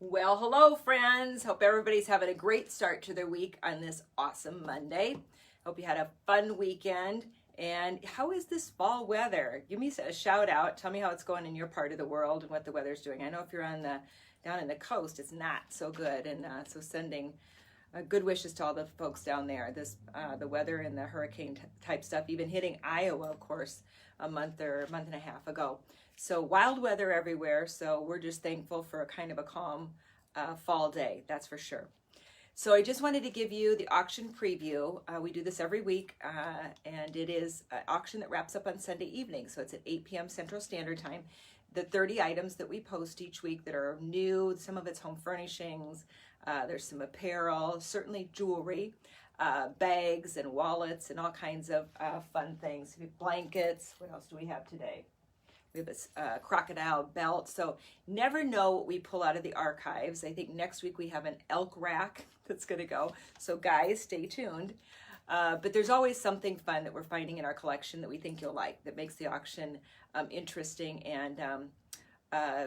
Well, hello, friends. Hope everybody's having a great start to their week on this awesome Monday. Hope you had a fun weekend. And how is this fall weather? Give me a shout out. Tell me how it's going in your part of the world and what the weather's doing. I know if you're down in the coast, it's not so good. And so sending good wishes to all the folks down there. The weather and the hurricane type stuff, even hitting Iowa, of course, a month and a half ago. So wild weather everywhere. So we're just thankful for a kind of a calm fall day, that's for sure. So I just wanted to give you the auction preview. We do this every week, and it is an auction that wraps up on Sunday evening. So it's at 8 p.m. Central Standard Time. The 30 items that we post each week that are new, some of it's home furnishings, there's some apparel, certainly jewelry, bags and wallets and all kinds of fun things. Blankets. What else do we have today? We have this crocodile belt. So never know what we pull out of the archives. I think next week we have an elk rack that's going to go. So guys, stay tuned. But there's always something fun that we're finding in our collection that we think you'll like, that makes the auction interesting and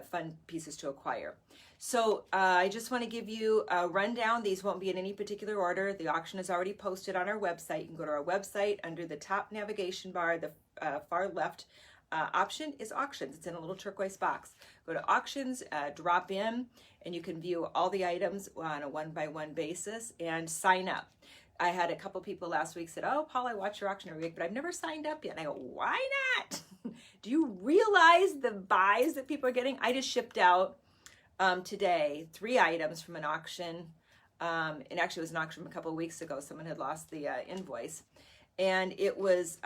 fun pieces to acquire. So I just want to give you a rundown. These won't be in any particular order. The auction is already posted on our website. You can go to our website. Under the top navigation bar, the far left option is auctions. It's in a little turquoise box. Go to auctions, drop in, and you can view all the items on a one-by-one basis and sign up. I had a couple people last week said, "Oh, Paul, I watch your auction every week, but I've never signed up yet." And I go, "Why not?" Do you realize the buys that people are getting? I just shipped out today 3 items from an auction. And actually it was an auction a couple of weeks ago. Someone had lost the invoice. And it was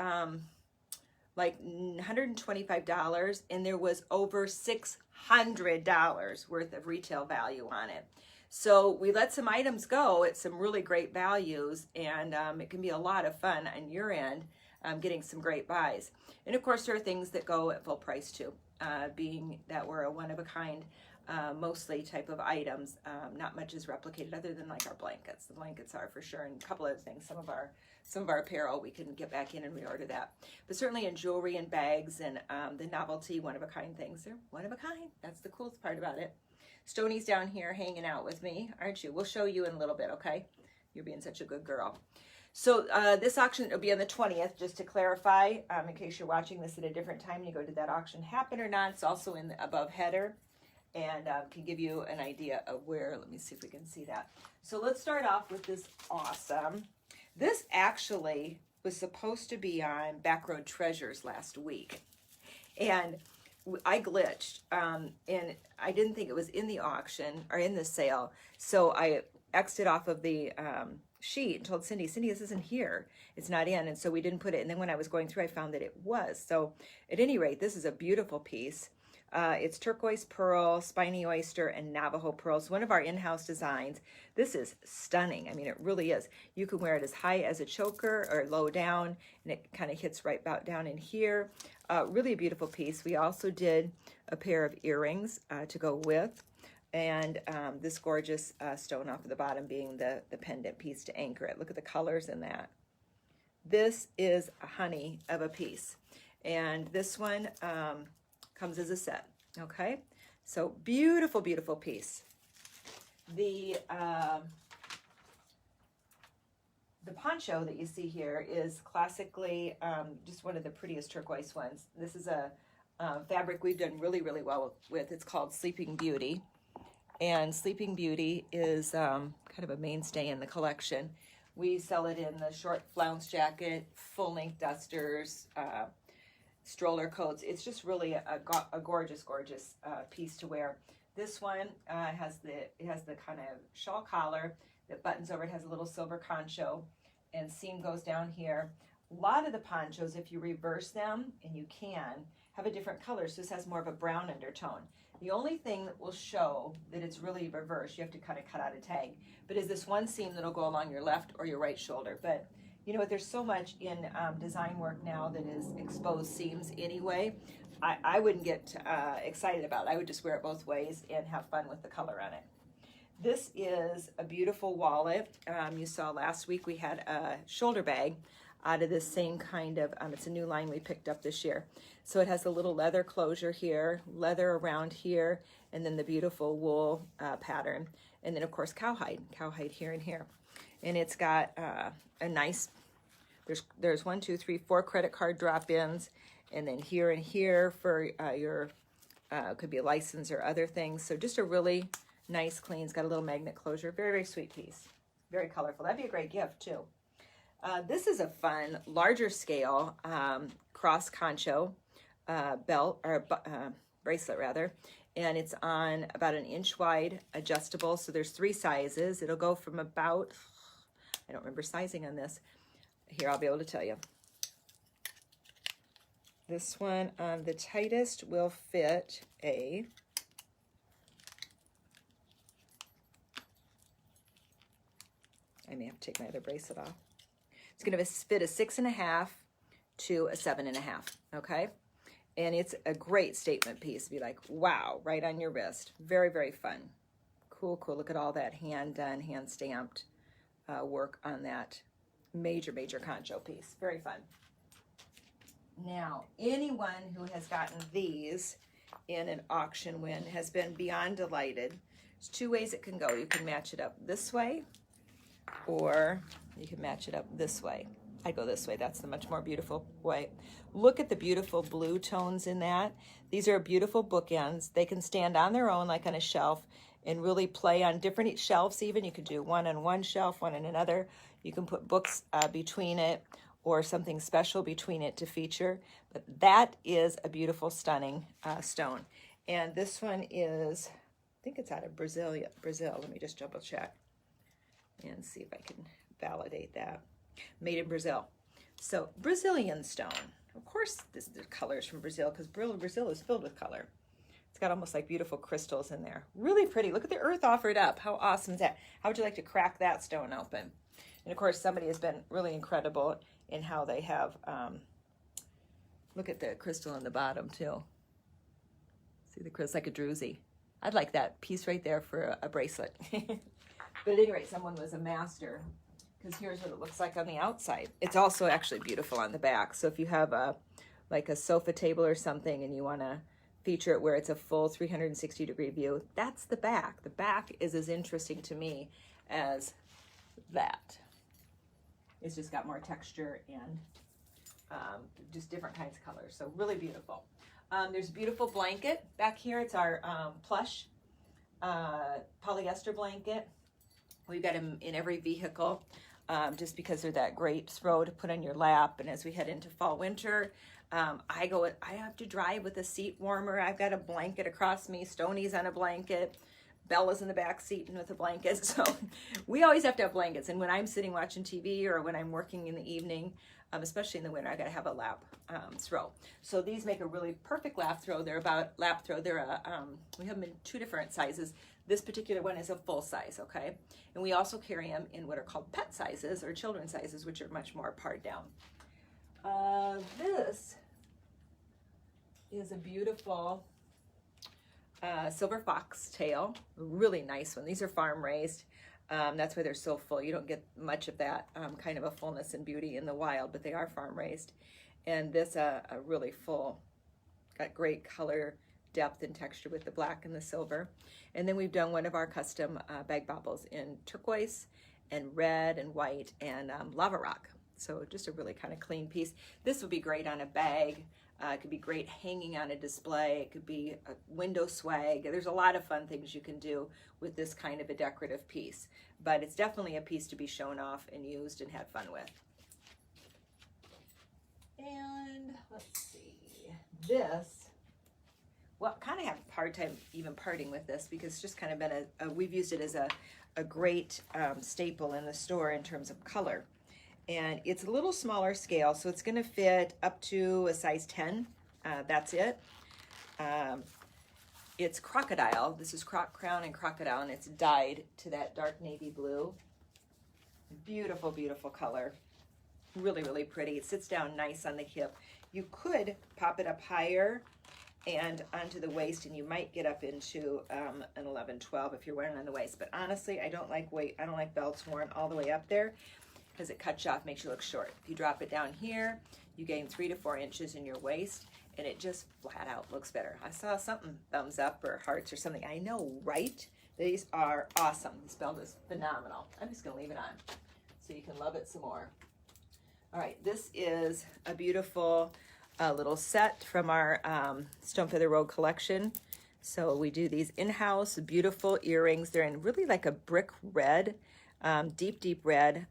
like $125, and there was over $600 worth of retail value on it. So we let some items go at some really great values, and it can be a lot of fun on your end, getting some great buys. And of course, there are things that go at full price too, being that we're a one-of-a-kind, mostly type of items. Not much is replicated other than like our blankets. The blankets are for sure, and a couple other things. Some of our apparel, we can get back in and reorder that. But certainly in jewelry and bags and the novelty one-of-a-kind things, they're one-of-a-kind. That's the coolest part about it. Stoney's down here hanging out with me, aren't you? We'll show you in a little bit, okay? You're being such a good girl. So this auction will be on the 20th, just to clarify, in case you're watching this at a different time, you go, did that auction happen or not? It's also in the above header, and can give you an idea of where. Let me see if we can see that. So let's start off with this awesome. This actually was supposed to be on Backroad Treasures last week, and I glitched, and I didn't think it was in the auction or in the sale, so I X'd it off of the sheet and told Cindy, this isn't here. It's not in, and so we didn't put it. And then when I was going through, I found that it was. So at any rate, this is a beautiful piece. It's turquoise pearl, spiny oyster, and Navajo pearls. One of our in-house designs. This is stunning. I mean, it really is. You can wear it as high as a choker or low down, and it kind of hits right about down in here. Really a beautiful piece. We also did a pair of earrings to go with, and this gorgeous stone off of the bottom being the pendant piece to anchor it. Look at the colors in that. This is a honey of a piece, and this one comes as a set. Okay, so beautiful, beautiful piece. The poncho that you see here is classically just one of the prettiest turquoise ones. This is a fabric we've done really, really well with. It's called Sleeping Beauty, and Sleeping Beauty is kind of a mainstay in the collection. We sell it in the short flounce jacket, full-length dusters, stroller coats. It's just really a gorgeous, gorgeous piece to wear. This one has the kind of shawl collar that buttons over. It has a little silver concho, and seam goes down here. A lot of the ponchos, if you reverse them, and you can, have a different color. So this has more of a brown undertone. The only thing that will show that it's really reversed, you have to kind of cut out a tag, but is this one seam that'll go along your left or your right shoulder. But you know what, there's so much in design work now that is exposed seams anyway. I wouldn't get excited about it. I would just wear it both ways and have fun with the color on it. This is a beautiful wallet. You saw last week we had a shoulder bag out of this same kind of, it's a new line we picked up this year. So it has a little leather closure here, leather around here, and then the beautiful wool pattern, and then of course cowhide here and here. And it's got a nice, there's 1, 2, 3, 4 credit card drop-ins, and then here and here for your, could be a license or other things. So just a really nice, clean, it's got a little magnet closure. Very, very sweet piece. Very colorful. That'd be a great gift too. This is a fun, larger scale cross concho belt, or bracelet rather. And it's on about 1 inch wide, adjustable. So there's 3 sizes. It'll go from about, I don't remember sizing on this. Here, I'll be able to tell you. This one on the tightest will fit a, I may have to take my other bracelet off. It's going to fit a 6.5 to a 7.5, okay? And it's a great statement piece. Be like, wow, right on your wrist. Very, very fun. Cool, cool. Look at all that hand-done, hand-stamped work on that major, major concho piece. Very fun. Now, anyone who has gotten these in an auction win has been beyond delighted. There's 2 ways it can go. You can match it up this way, or you can match it up this way. I go this way. That's the much more beautiful way. Look at the beautiful blue tones in that. These are beautiful bookends. They can stand on their own like on a shelf and really play on different shelves even. You could do one on one shelf, one on another. You can put books between it or something special between it to feature. But that is a beautiful, stunning stone. And this one is, I think it's out of Brazil. Let me just double check and see if I can validate that. Made in Brazil. So Brazilian stone. Of course, the color is from Brazil because Brazil is filled with color. It's got almost like beautiful crystals in there. Really pretty. Look at the earth offered up. How awesome is that? How would you like to crack that stone open? And of course, somebody has been really incredible in how they have, look at the crystal on the bottom too. See the crystal, like a druzy. I'd like that piece right there for a bracelet. But at any rate, someone was a master, because here's what it looks like on the outside. It's also actually beautiful on the back. So if you have like a sofa table or something and you want to feature it where it's a full 360-degree view, that's the back. The back is as interesting to me as that. It's just got more texture and just different kinds of colors. So really beautiful. There's a beautiful blanket back here. It's our plush polyester blanket. We've got them in every vehicle just because they're that great throw to put on your lap. And as we head into fall, winter, I have to drive with a seat warmer. I've got a blanket across me. Stoney's on a blanket. Bella's in the back seat and with a blanket. So we always have to have blankets. And when I'm sitting watching TV or when I'm working in the evening, especially in the winter, I got to have a lap throw. So these make a really perfect lap throw. They're we have them in 2 different sizes. This particular one is a full size, okay? And we also carry them in what are called pet sizes or children's sizes, which are much more pared down. This is a beautiful silver fox tail, a really nice one. These are farm raised. That's why they're so full. You don't get much of that kind of a fullness and beauty in the wild, but they are farm raised. And this a really full, got great color, depth, and texture with the black and the silver. And then we've done one of our custom bag baubles in turquoise and red and white and lava rock. So just a really kind of clean piece. This would be great on a bag. It could be great hanging on a display. It could be a window swag. There's a lot of fun things you can do with this kind of a decorative piece. But it's definitely a piece to be shown off and used and had fun with. And let's see, this, well, kind of have a hard time even parting with this because it's just kind of been we've used it as a great staple in the store in terms of color. And it's a little smaller scale, so it's going to fit up to a size 10. That's it. It's crocodile. This is crown and crocodile, and it's dyed to that dark navy blue. Beautiful, beautiful color. Really, really pretty. It sits down nice on the hip. You could pop it up higher and onto the waist, and you might get up into an 11, 12 if you're wearing it on the waist. But honestly, I don't like belts worn all the way up there, because it cuts you off, makes you look short. If you drop it down here, you gain 3 to 4 inches in your waist, and it just flat out looks better. I saw something, thumbs up or hearts or something. I know, right? These are awesome. This belt is phenomenal. I'm just gonna leave it on so you can love it some more. All right, this is a beautiful little set from our Stone Feather Road collection. So we do these in-house beautiful earrings. They're in really like a brick red, deep red,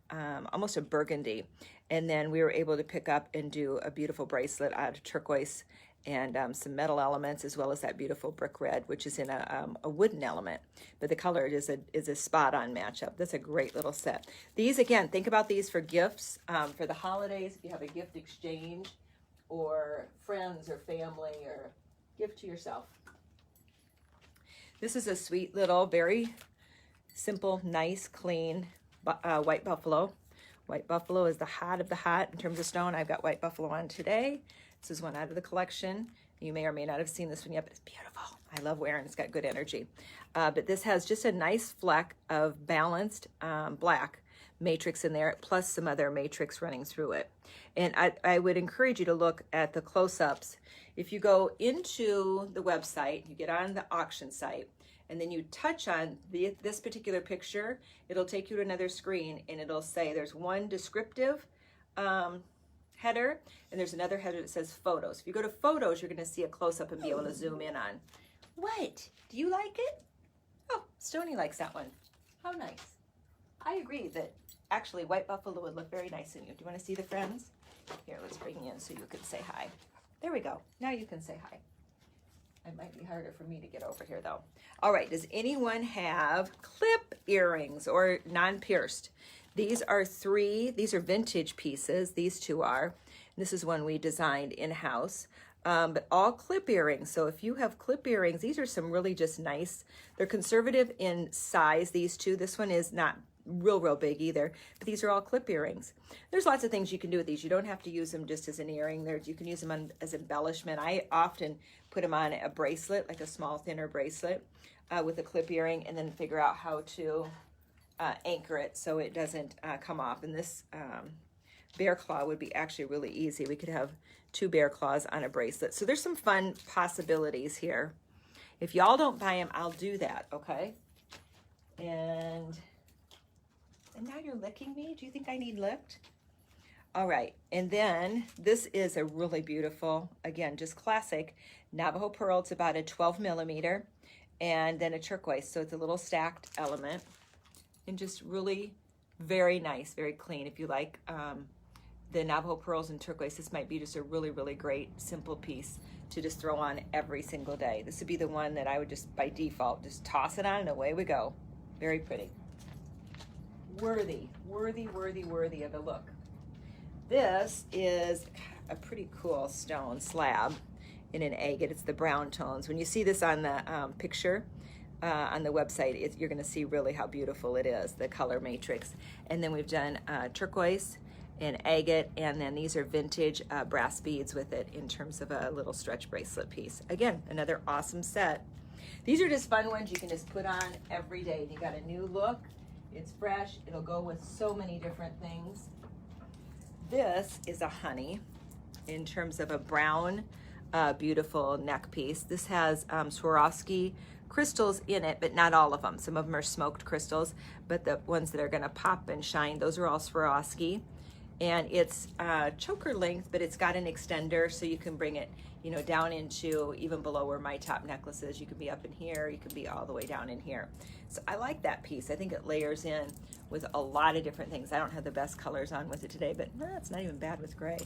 almost a burgundy. And then we were able to pick up and do a beautiful bracelet out of turquoise and some metal elements, as well as that beautiful brick red, which is in a wooden element. But the color is a spot-on matchup. That's a great little set. These, again, think about these for gifts, for the holidays, if you have a gift exchange, or friends or family, or gift to yourself. This is a sweet little, very simple, nice, clean white buffalo. White buffalo is the hot of the hot in terms of stone. I've got white buffalo on today. This is one out of the collection. You may or may not have seen this one yet, but it's beautiful. I love wearing it. It's got good energy. But this has just a nice fleck of balanced black matrix in there, plus some other matrix running through it. And I would encourage you to look at the close-ups. If you go into the website, you get on the auction site, and then you touch on this particular picture, it'll take you to another screen, and it'll say there's one descriptive header, and there's another header that says photos. If you go to photos, you're going to see a close-up and be able to zoom in on. What? Do you like it? Oh, Stony likes that one. How nice. I agree that actually white buffalo would look very nice in you. Do you want to see the friends? Here, let's bring you in so you can say hi. There we go. Now you can say hi. It might be harder for me to get over here though. All right, does anyone have clip earrings or non-pierced? These are vintage pieces. These two are. This is one we designed in-house, but all clip earrings. So if you have clip earrings, these are some really just nice. They're conservative in size, these two. This one is not real big either, but these are all clip earrings. There's lots of things you can do with these. You don't have to use them just as an earring. You can use them as embellishment. I often put them on a bracelet, like a small thinner bracelet with a clip earring, and then figure out how to anchor it so it doesn't come off. And this bear claw would be actually really easy. We could have 2 bear claws on a bracelet. So there's some fun possibilities here. If y'all don't buy them, I'll do that, okay? And now you're licking me? Do you think I need licked? All right, and then this is a really beautiful, again, just classic Navajo pearl. It's about a 12 millimeter, and then a turquoise, so it's a little stacked element, and just really very nice, very clean. If you like the Navajo pearls and turquoise, this might be just a really great, simple piece to just throw on every single day. This would be the one that I would just, by default, just toss it on and away we go. Very pretty. Worthy of a look. This is a pretty cool stone slab in an agate. It's the brown tones. When you see this on the picture on the website, you're going to see really how beautiful it is, the color matrix. And then we've done turquoise and agate, and then these are vintage brass beads with it in terms of a little stretch bracelet piece. Again, another awesome set. These are just fun ones you can just put on every day. You got a new look. It's fresh. It'll go with so many different things. This is a honey in terms of a brown, beautiful neck piece. This has Swarovski crystals in it, but not all of them. Some of them are smoked crystals, but the ones that are going to pop and shine, those are all Swarovski. And it's choker length, but it's got an extender, so you can bring it, you know, down into even below where my top necklace is. You can be up in here, you can be all the way down in here. So I like that piece. I think it layers in with a lot of different things. I don't have the best colors on with it today, but it's not even bad with gray.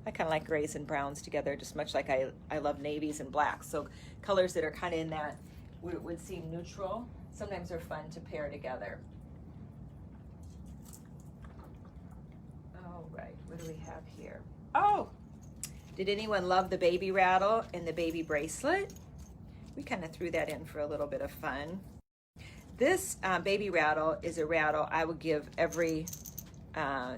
I kind of like grays and browns together, just much like I love navies and blacks. So colors that are kind of in that would seem neutral, sometimes are fun to pair together. All right, what do we have here? Oh, did anyone love the baby rattle and the baby bracelet? We kind of threw that in for a little bit of fun. This baby rattle is a rattle I would give every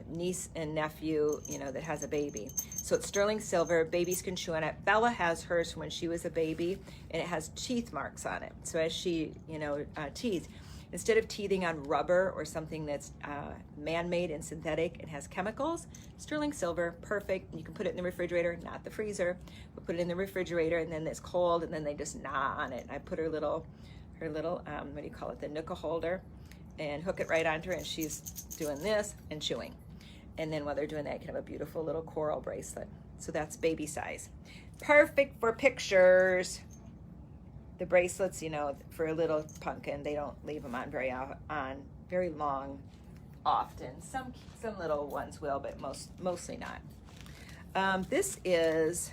niece and nephew, you know, that has a baby. So it's sterling silver, babies can chew on it. Bella has hers from when she was a baby, and it has teeth marks on it. So as she, you know, teeth, Instead of teething on rubber or something that's man-made and synthetic and has chemicals, sterling silver, perfect. You can put it in the refrigerator, not the freezer, but put it in the refrigerator, and then it's cold, and then they just gnaw on it. And I put her little, what do you call it, the Nooka holder, and hook it right onto her, and she's doing this and chewing. And then while they're doing that, you can have a beautiful little coral bracelet. So that's baby size. Perfect for pictures. The bracelets, you know, for a little pumpkin, they don't leave them on very long often. Some little ones will, but mostly not. This is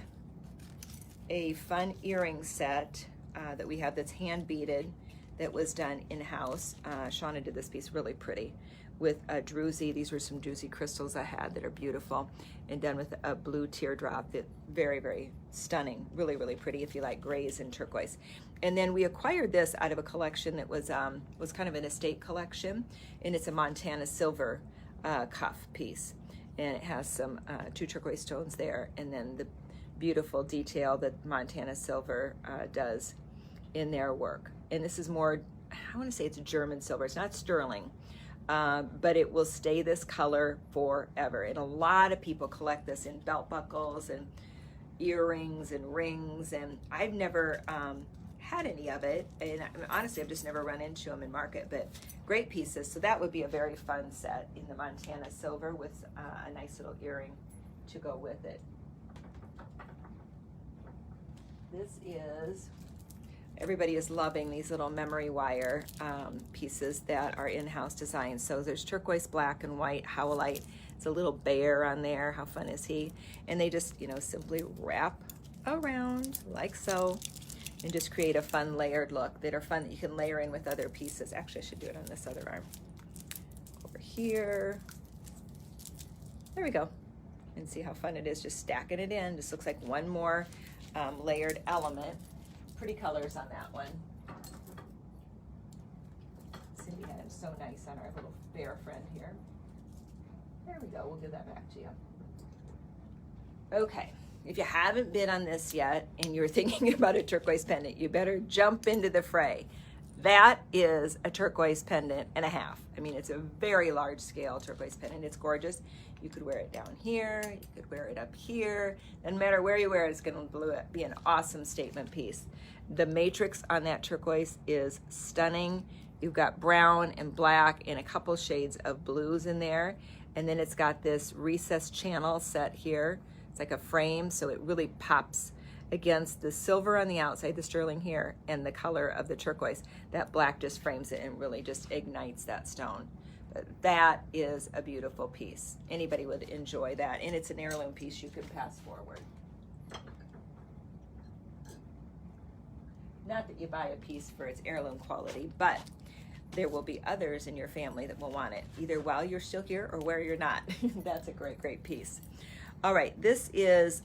a fun earring set that we have that's hand beaded, that was done in-house. Shauna did this piece really pretty with a druzy. These were some druzy crystals I had that are beautiful, and done with a blue teardrop that very, very stunning, really, really pretty if you like grays and turquoise. And then we acquired this out of a collection that was kind of an estate collection, and it's a Montana silver cuff piece, and it has some 2 turquoise stones there, and then the beautiful detail that Montana silver does in their work. And this is more, I want to say it's German silver. It's not sterling, but it will stay this color forever. And a lot of people collect this in belt buckles and earrings and rings, and I've never had any of it, and honestly I've just never run into them in market, but great pieces. So that would be a very fun set in the Montana silver with a nice little earring to go with it. This is, everybody is loving these little memory wire pieces that are in-house designed. So there's turquoise, black, and white howlite. It's a little bear on there. How fun is he? And they just, you know, simply wrap around like so, and just create a fun layered look that are fun that you can layer in with other pieces. Actually, I should do it on this other arm. Over here. There we go. And see how fun it is just stacking it in. Just looks like one more layered element. Pretty colors on that one. Cindy had him so nice on our little bear friend here. There we go. We'll give that back to you. Okay. If you haven't been on this yet and you're thinking about a turquoise pendant, you better jump into the fray. That is a turquoise pendant and a half. I mean, it's a very large scale turquoise pendant. It's gorgeous. You could wear it down here. You could wear it up here. No matter where you wear it, it's going to be an awesome statement piece. The matrix on that turquoise is stunning. You've got brown and black and a couple shades of blues in there. And then it's got this recessed channel set here. It's like a frame, so it really pops against the silver on the outside, the sterling here, and the color of the turquoise. That black just frames it and really just ignites that stone. But that is a beautiful piece. Anybody would enjoy that, and it's an heirloom piece you can pass forward. Not that you buy a piece for its heirloom quality, but there will be others in your family that will want it, either while you're still here or where you're not. That's a great, great piece. All right, this is,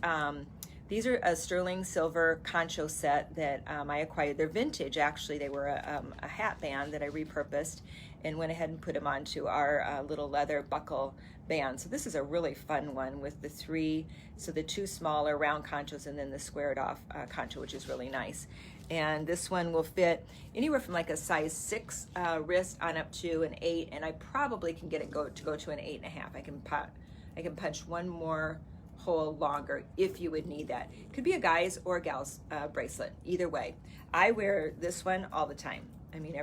these are a sterling silver concho set that I acquired. They're vintage, actually. They were a hat band that I repurposed and went ahead and put them onto our little leather buckle band. So this is a really fun one with the 3, so the 2 smaller round conchos and then the squared off concho, which is really nice. And this one will fit anywhere from like a size 6 wrist on up to an 8, and I probably can get it to go to an 8.5. I can punch one more hole longer if you would need that. Could be a guy's or a gal's bracelet, either way. I wear this one all the time. I mean,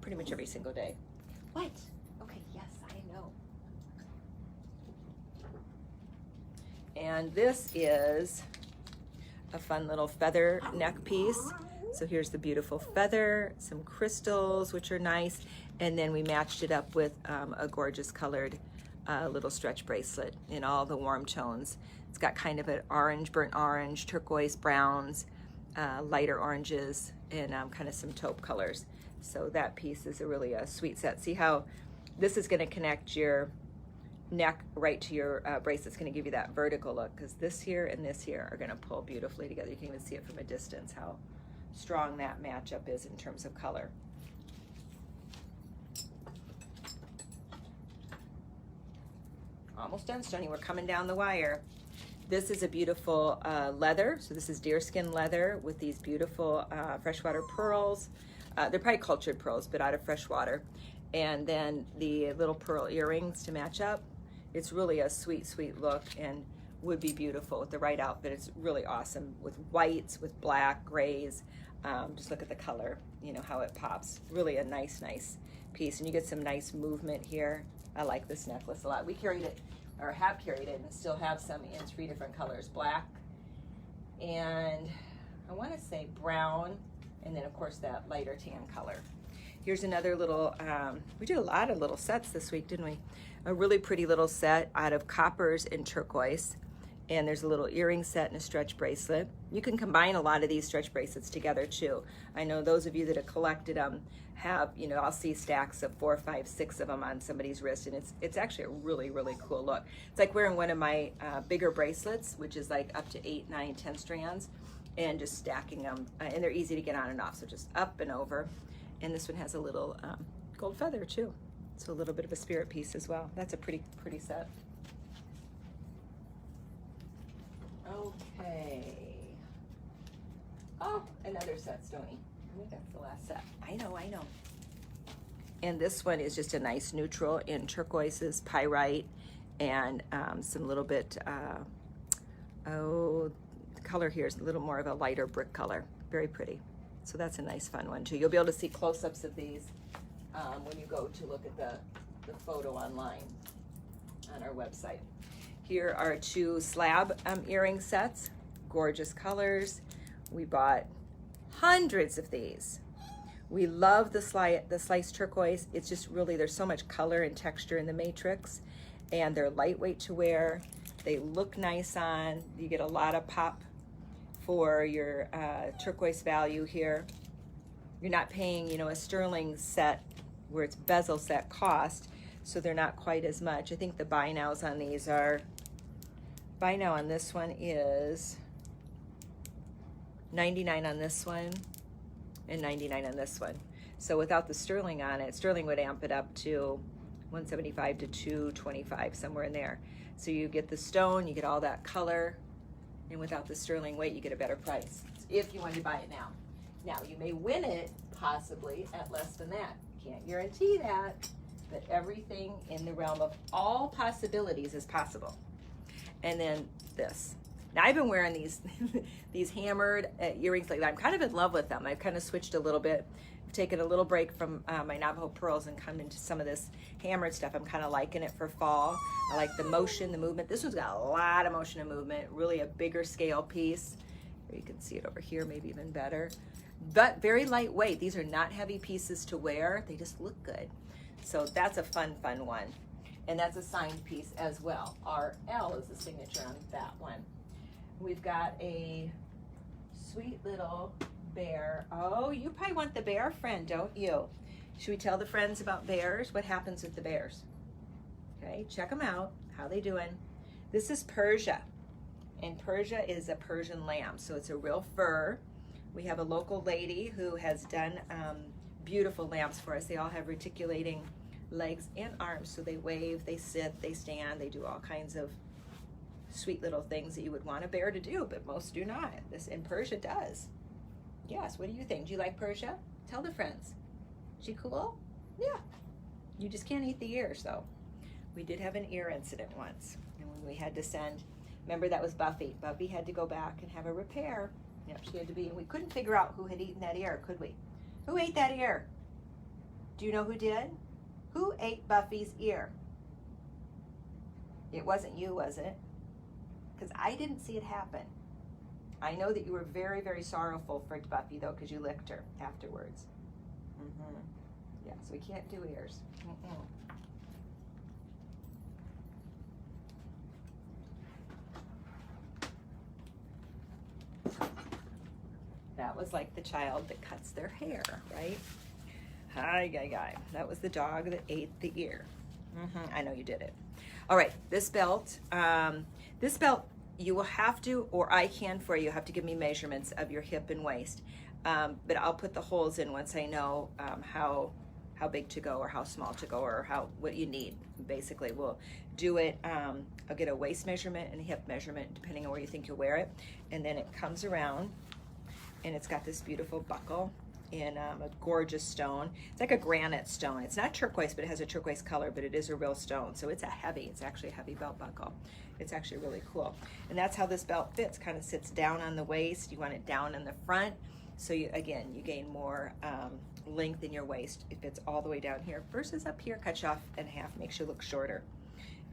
pretty much every single day. What? Okay, yes, I know. And this is a fun little feather neck piece. So here's the beautiful feather, some crystals, which are nice, and then we matched it up with a gorgeous colored little stretch bracelet in all the warm tones. It's got kind of an orange, burnt orange, turquoise, browns, lighter oranges, and kind of some taupe colors. So that piece is really a sweet set. See how this is going to connect your neck right to your bracelet. It's going to give you that vertical look, because this here and this here are going to pull beautifully together. You can even see it from a distance how strong that matchup is in terms of color. Almost done, Stony. We're coming down the wire. This is a beautiful leather. So this is deerskin leather with these beautiful freshwater pearls. They're probably cultured pearls, but out of fresh water. And then the little pearl earrings to match up. It's really a sweet, sweet look and would be beautiful with the right outfit. It's really awesome with whites, with black, grays. Just look at the color, you know, how it pops. Really a nice, nice piece. And you get some nice movement here. I like this necklace a lot. We carried it, or have carried it, and still have some in 3 different colors. Black, and I want to say brown, and then of course that lighter tan color. Here's another little, we did a lot of little sets this week, didn't we? A really pretty little set out of coppers and turquoise. And there's a little earring set and a stretch bracelet. You can combine a lot of these stretch bracelets together too. I know those of you that have collected them have, you know, I'll see stacks of 4, 5, 6 of them on somebody's wrist, and it's actually a really, really cool look. It's like wearing one of my bigger bracelets, which is like up to 8, 9, 10 strands, and just stacking them. And they're easy to get on and off, so just up and over. And this one has a little gold feather too. So a little bit of a spirit piece as well. That's a pretty, pretty set. Okay. Oh, another set, Stoney. I think that's the last set. I know. And this one is just a nice neutral in turquoises, pyrite, and some little bit, the color here is a little more of a lighter brick color. Very pretty. So that's a nice fun one too. You'll be able to see close-ups of these when you go to look at the photo online on our website. Here are 2 slab earring sets, gorgeous colors. We bought hundreds of these. We love the sliced turquoise. It's just really, there's so much color and texture in the matrix, and they're lightweight to wear. They look nice on. You get a lot of pop for your turquoise value here. You're not paying, you know, a sterling set where it's bezel set cost, so they're not quite as much. I think the buy nows on these are, buy now on this one is $99 on this one and $99 on this one. So without the sterling on it, sterling would amp it up to $175 to $225, somewhere in there. So you get the stone, you get all that color, and without the sterling weight, you get a better price if you want to buy it now. Now, you may win it possibly at less than that. Can't guarantee that, but everything in the realm of all possibilities is possible. And then this. Now, I've been wearing these these hammered earrings lately. I'm kind of in love with them. I've kind of switched a little bit. I've taken a little break from my Navajo pearls and come into some of this hammered stuff. I'm kind of liking it for fall. I like the motion, the movement. This one's got a lot of motion and movement, really a bigger scale piece. Here you can see it over here, maybe even better. But very lightweight. These are not heavy pieces to wear. They just look good. So that's a fun, fun one. And that's a signed piece as well. RL is the signature on that one. We've got a sweet little bear. Oh, you probably want the bear friend, don't you? Should we tell the friends about bears? What happens with the bears? Okay, check them out. How they doing? This is Persia. And Persia is a Persian lamb, so it's a real fur. We have a local lady who has done beautiful lambs for us. They all have reticulating legs and arms, so they wave, they sit, they stand, they do all kinds of sweet little things that you would want a bear to do, but most do not. This in Persia does. Yes, what do you think? Do you like Persia? Tell the friends. She cool? Yeah. You just can't eat the ears though. We did have an ear incident once, and when we had to send, remember that was Buffy. Buffy had to go back and have a repair. Yep, she had to be, and we couldn't figure out who had eaten that ear, could we? Who ate that ear? Do you know who did? Who ate Buffy's ear? It wasn't you, was it? Because I didn't see it happen. I know that you were very, very sorrowful for Buffy, though, because you licked her afterwards. Yeah, so we can't do ears. That was like the child that cuts their hair, right? Hi. That was the dog that ate the ear. I know you did it. All right, this belt. This belt, you will have to, or I can for you, have to give me measurements of your hip and waist. But I'll put the holes in once I know how big to go or how small to go or what you need. Basically, we'll do it. I'll get a waist measurement and a hip measurement depending on where you think you'll wear it. And then it comes around and it's got this beautiful buckle in a gorgeous stone. It's like a granite stone. It's not turquoise, but it has a turquoise color, but it is a real stone. So it's actually a heavy belt buckle. It's actually really cool. And that's how this belt fits, kind of sits down on the waist. You want it down in the front. So you gain more length in your waist. It fits all the way down here versus up here, cuts you off in half, makes you look shorter.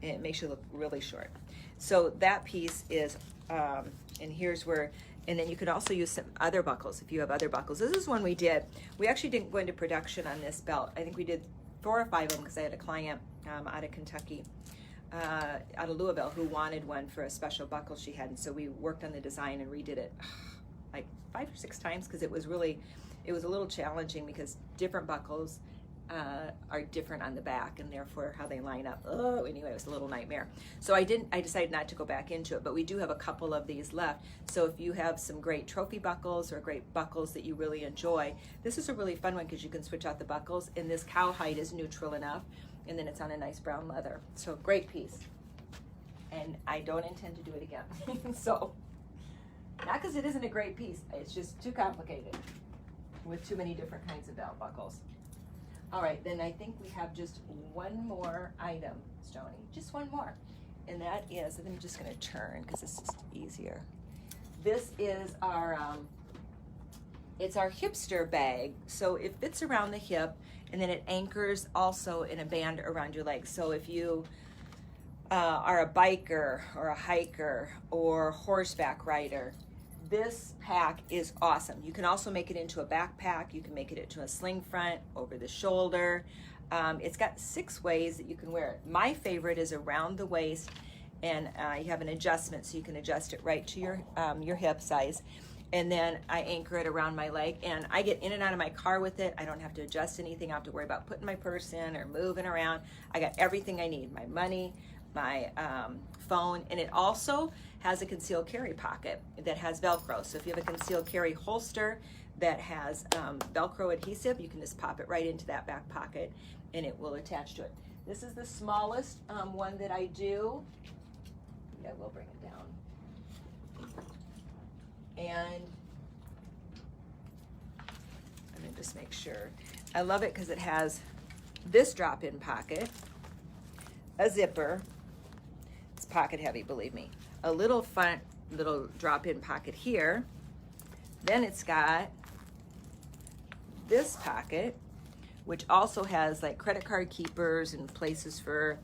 And it makes you look really short. So that piece is, and here's where, and then you can also use some other buckles if you have other buckles. This is one we did. We actually didn't go into production on this belt. I think we did 4 or 5 of them because I had a client out of Kentucky, out of Louisville, who wanted one for a special buckle she had. And so we worked on the design and redid it like 5 or 6 times because it was a little challenging because different buckles are different on the back and therefore how they line up. Oh, anyway, it was a little nightmare. So I decided not to go back into it, but we do have a couple of these left. So if you have some great trophy buckles or great buckles that you really enjoy, this is a really fun one because you can switch out the buckles, and this cowhide is neutral enough, and then it's on a nice brown leather. So great piece. And I don't intend to do it again. So, not because it isn't a great piece, it's just too complicated with too many different kinds of belt buckles. All right, then I think we have just one more item, Stoney, just one more. And that is, I'm just gonna turn because it's just easier. This is our, it's our hipster bag. So it fits around the hip and then it anchors also in a band around your leg. So if you are a biker or a hiker or horseback rider, this pack is awesome. You can also make it into a backpack. You can make it into a sling front, over the shoulder. It's got 6 ways that you can wear it. My favorite is around the waist, and you have an adjustment so you can adjust it right to your hip size. And then I anchor it around my leg, and I get in and out of my car with it. I don't have to adjust anything. I don't have to worry about putting my purse in or moving around. I got everything I need, my money, my phone, and it also has a concealed carry pocket that has Velcro. So if you have a concealed carry holster that has Velcro adhesive, you can just pop it right into that back pocket and it will attach to it. This is the smallest one that I do. Yeah, we'll bring it down. And let me just make sure. I love it because it has this drop-in pocket, a zipper. It's pocket heavy, believe me. A little front, little drop-in pocket here. Then it's got this pocket, which also has like credit card keepers and places for,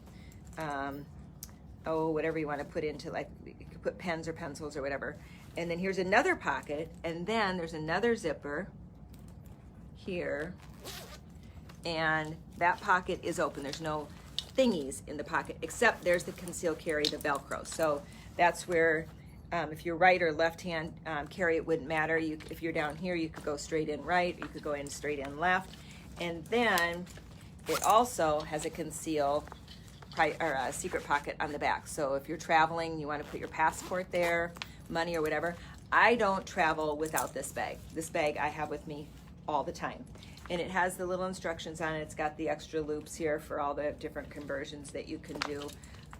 whatever you want to put into, like you could put pens or pencils or whatever. And then here's another pocket, and then there's another zipper here, and that pocket is open. There's no thingies in the pocket, except there's the concealed carry, the Velcro. So that's where, if you're right or left hand carry, it wouldn't matter. If you're down here, you could go straight in right, you could go in straight in left. And then it also has a concealed or a secret pocket on the back. So if you're traveling, you want to put your passport there, money or whatever. I don't travel without this bag. This bag I have with me all the time. And it has the little instructions on it. It's got the extra loops here for all the different conversions that you can do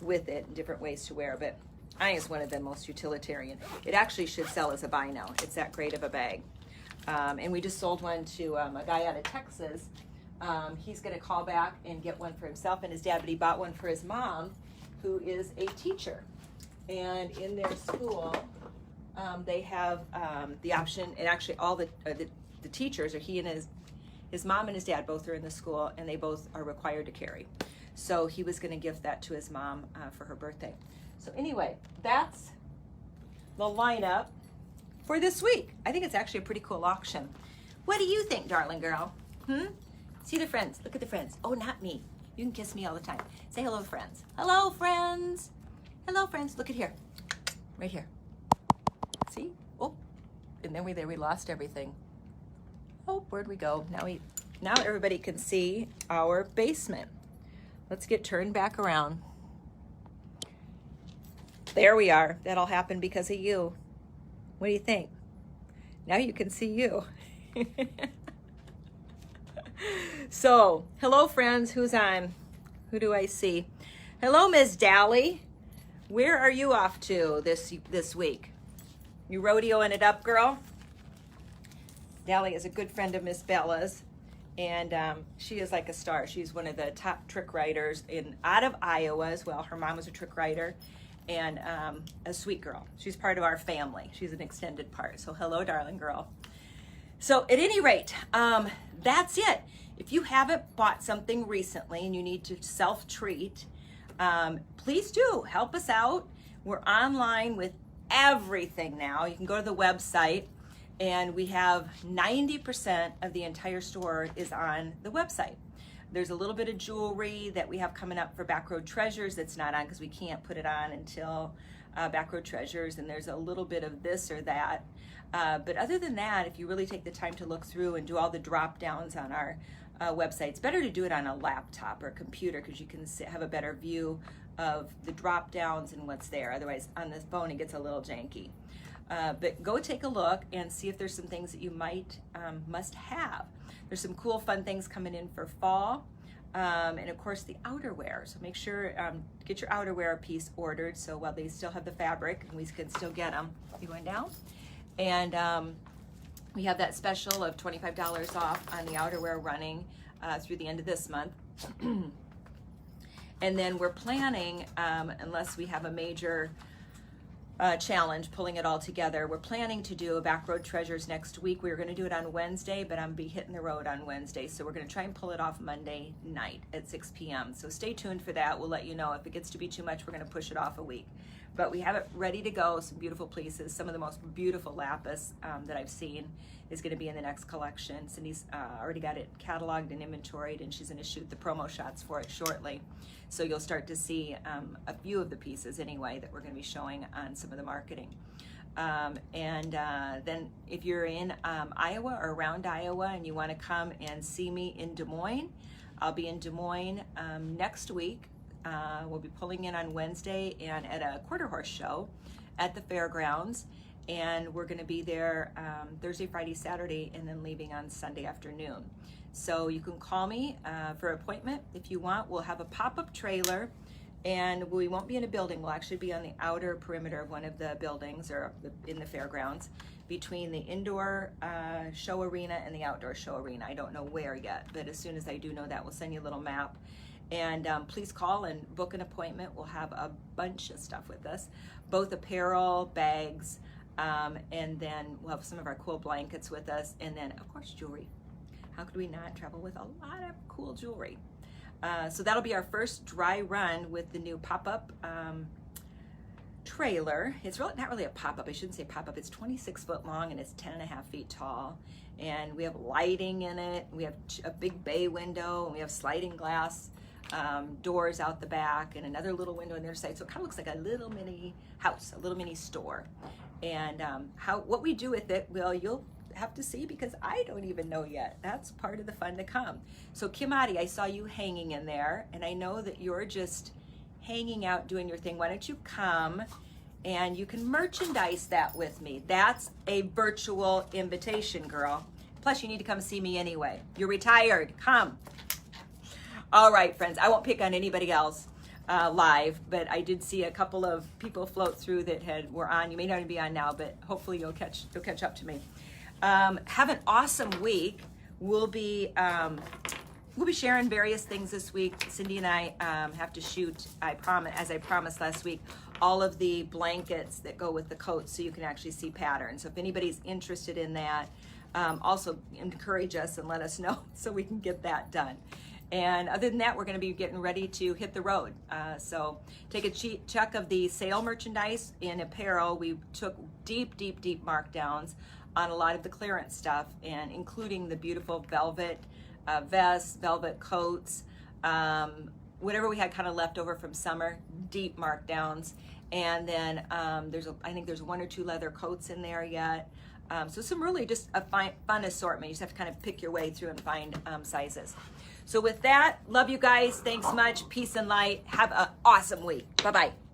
with it and different ways to wear. But I think it's one of the most utilitarian. It actually should sell as a buy now. It's that great of a bag. And we just sold one to a guy out of Texas. He's going to call back and get one for himself and his dad, but he bought one for his mom, who is a teacher. And in their school, they have the option, and actually all the teachers, or he and his mom and his dad both are in the school, and they both are required to carry. So he was going to gift that to his mom for her birthday. So anyway, that's the lineup for this week. I think it's actually a pretty cool auction. What do you think, darling girl? See the friends. Look at the friends. Oh, not me. You can kiss me all the time. Say hello, friends. Hello, friends. Hello, friends. Look at here. Right here. See? Oh, and then we lost everything. Oh, where'd we go? Now everybody can see our basement. Let's get turned back around. There we are. That all happened because of you. What do you think? Now you can see you. So, hello friends. Who's on? Who do I see? Hello, Miss Dally. Where are you off to this week? You rodeoing it up, girl? Dally is a good friend of Miss Bella's, and she is like a star. She's one of the top trick writers out of Iowa as well. Her mom was a trick writer, and a sweet girl. She's part of our family. She's an extended part. So hello, darling girl. So at any rate, that's it. If you haven't bought something recently and you need to self-treat, please do help us out. We're online with everything now. You can go to the website, and we have 90% of the entire store is on the website. There's a little bit of jewelry that we have coming up for Backroad Treasures that's not on because we can't put it on until Backroad Treasures, and there's a little bit of this or that. But other than that, if you really take the time to look through and do all the drop downs on our website, it's better to do it on a laptop or a computer because you can have a better view of the drop downs and what's there. Otherwise, on this phone, it gets a little janky. But go take a look and see if there's some things that you must have. There's some cool, fun things coming in for fall. And of course, the outerwear. So make sure, get your outerwear piece ordered so while they still have the fabric and we can still get them. You going down? And we have that special of $25 off on the outerwear running through the end of this month. And then we're planning, unless we have a major challenge pulling it all together, we're planning to do a Backroad Treasures next week. We were going to do it on Wednesday, but I'm be hitting the road on Wednesday, so we're going to try and pull it off Monday night at 6 p.m. So stay tuned for that. We'll let you know if it gets to be too much. We're going to push it off a week, but we have it ready to go. Some beautiful pieces. Some of the most beautiful lapis that I've seen is going to be in the next collection. Cindy's already got it cataloged and inventoried, and she's going to shoot the promo shots for it shortly. So you'll start to see a few of the pieces anyway that we're going to be showing on some of the marketing. Then if you're in Iowa or around Iowa and you want to come and see me in Des Moines, I'll be in Des Moines next week. We'll be pulling in on Wednesday and at a quarter horse show at the fairgrounds. And we're going to be there Thursday, Friday, Saturday, and then leaving on Sunday afternoon. So you can call me for an appointment if you want. We'll have a pop-up trailer, and we won't be in a building. We'll actually be on the outer perimeter of one of the buildings or in the fairgrounds between the indoor show arena and the outdoor show arena. I don't know where yet, but as soon as I do know that, we'll send you a little map. And please call and book an appointment. We'll have a bunch of stuff with us, both apparel, bags, and then we'll have some of our cool blankets with us, and then of course jewelry. How could we not travel with a lot of cool jewelry? So that'll be our first dry run with the new pop-up trailer. It's really not really a pop-up. I shouldn't say pop-up. It's 26 foot long and it's 10.5 feet tall. And we have lighting in it. We have a big bay window, and we have sliding glass doors out the back, and another little window on the other side. So it kind of looks like a little mini house, a little mini store. And what we do with it, well, you'll have to see because I don't even know yet. That's part of the fun to come. So Kimati, I saw you hanging in there, and I know that you're just hanging out doing your thing. Why don't you come and you can merchandise that with me? That's a virtual invitation, girl. Plus you need to come see me anyway. You're retired, come. All right, friends, I won't pick on anybody else live, but I did see a couple of people float through that were on. You may not be on now, but hopefully you'll catch up to me. Have an awesome week. We'll be sharing various things this week. Cindy and I have to shoot, as I promised last week, all of the blankets that go with the coats so you can actually see patterns. So if anybody's interested in that, also encourage us and let us know so we can get that done. And other than that, we're going to be getting ready to hit the road. So take a check of the sale merchandise in apparel. We took deep markdowns on a lot of the clearance stuff, and including the beautiful velvet vests, velvet coats, whatever we had kind of left over from summer, deep markdowns. And then I think there's 1 or 2 leather coats in there yet. So some really just a fun assortment. You just have to kind of pick your way through and find sizes. So with that, love you guys. Thanks much. Peace and light. Have an awesome week. Bye-bye.